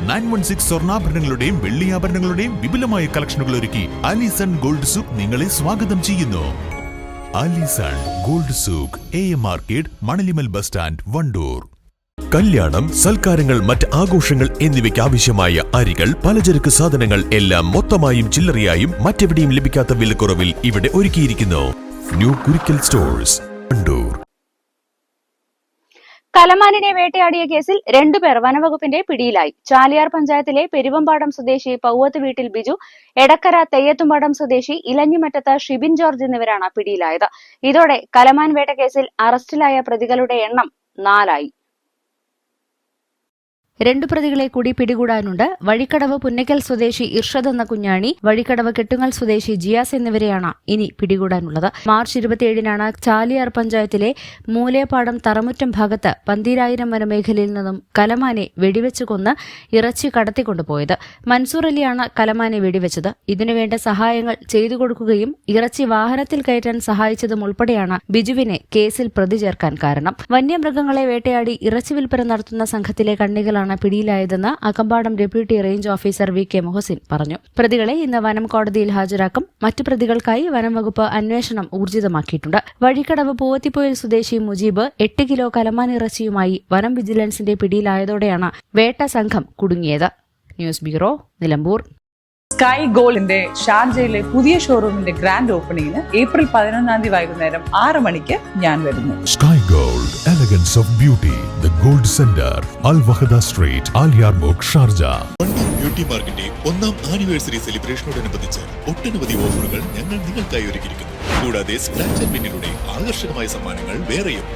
916 സ്വർണ്ണാഭരണങ്ങളുടെയും വെള്ളിയാഭരണങ്ങളുടെയും വിപുലമായ കളക്ഷനുകൾ ഒരുക്കി Alison gold souk നിങ്ങളെ സ്വാഗതം ചെയ്യുന്നു. Alison gold souk, AM market, Manalimal bus stand, Wandoor. കല്യാണം, സൽക്കാരങ്ങൾ, മറ്റ് ആഘോഷങ്ങൾ എന്നിവയ്ക്ക് ആവശ്യമായ അരികൾ, പലചരക്ക് സാധനങ്ങൾ എല്ലാം മൊത്തമായും ചില്ലറയായും മറ്റെവിടെയും ലഭിക്കാത്ത വിലക്കുറവിൽ ഇവിടെ ഒരുക്കിയിരിക്കുന്നു. New Kurikkal stores, Wandoor. കലമാനിനെ വേട്ടയാടിയ കേസിൽ 2 പേർ വനവകുപ്പിന്റെ പിടിയിലായി. ചാലിയാർ പഞ്ചായത്തിലെ പെരുവമ്പാടം സ്വദേശി പൗവത്ത് വീട്ടിൽ ബിജു, എടക്കര തെയ്യത്തുംപാടം സ്വദേശി ഇലഞ്ഞിമറ്റത്ത് ഷിബിൻ ജോർജ് എന്നിവരാണ് പിടിയിലായത്. ഇതോടെ കലമാൻ വേട്ട കേസിൽ അറസ്റ്റിലായ പ്രതികളുടെ എണ്ണം 4 ആയി. 2 പ്രതികളെ കൂടി പിടികൂടാനുണ്ട്. വഴിക്കടവ് പുന്നക്കൽ സ്വദേശി ഇർഷദ് എന്ന കുഞ്ഞാണി, വഴിക്കടവ് കെട്ടുങ്ങൽ സ്വദേശി ജിയാസ് എന്നിവരെയാണ് ഇനി പിടികൂടാനുള്ളത്. മാർച്ച് 27-നാണ് ചാലിയാർ പഞ്ചായത്തിലെ മൂലേപ്പാടം തറമുറ്റം ഭാഗത്ത് പന്തീരായിരം വനമേഖലയിൽ നിന്നും കലമാനെ വെടിവെച്ച് കൊന്ന് ഇറച്ചി കടത്തിക്കൊണ്ടുപോയത്. മൻസൂർ അലിയാണ് കലമാനെ വെടിവെച്ചത്. ഇതിനുവേണ്ട സഹായങ്ങൾ ചെയ്തു കൊടുക്കുകയും ഇറച്ചി വാഹനത്തിൽ കയറ്റാൻ സഹായിച്ചതും ഉൾപ്പെടെയാണ് ബിജുവിനെ കേസിൽ പ്രതി ചേർക്കാൻ കാരണം. വന്യമൃഗങ്ങളെ വേട്ടയാടി ഇറച്ചി വിൽപ്പന നടത്തുന്ന സംഘത്തിലെ കണ്ണികളാണ് പിടിയിലായതെന്ന് Akampadam deputy range officer VK Muhsin പറഞ്ഞു. പ്രതികളെ ഇന്ന് വനം കോടതിയിൽ ഹാജരാക്കും. മറ്റു പ്രതികൾക്കായി വനം വകുപ്പ് അന്വേഷണം ഊർജിതമാക്കിയിട്ടുണ്ട്. വഴിക്കടവ് പൂവത്തിപ്പൊയിൽ സ്വദേശി മുജീബ് 8 കിലോ കലമാൻ ഇറച്ചിയുമായി വനം വിജിലൻസിന്റെ പിടിയിലായതോടെയാണ് വേട്ട സംഘം കുടുങ്ങിയത്. News bureau, Nilambur. സ്കൈ ഗോൾഡിന്റെ ഷാർജയിലെ പുതിയ ഷോറൂമിന്റെ ഗ്രാൻഡ് ഓപ്പണിംഗിന് ഏപ്രിൽ 11 വൈകുന്നേരം 6 മണിക്ക് ഞാൻ വരുന്നു. Sky gold, elegance of beauty, the gold centre, Al Wahda street, Al Yarmouk, Sharjah. Wandoor beauty മാർക്കറ്റിന്റെ 1ാം ആനിവേഴ്സറി സെലിബ്രേഷനോടനുബന്ധിച്ച് ഒട്ടനവധി ഓഫറുകൾ ഞങ്ങൾ നിങ്ങൾക്കായി ഒരുക്കിയിരിക്കുന്നു. കൂടാതെ സ്ക്രാച്ച് ആൻഡ് വിന്നിലൂടെ ആകർഷകമായ സമ്മാനങ്ങൾ വേറെയും.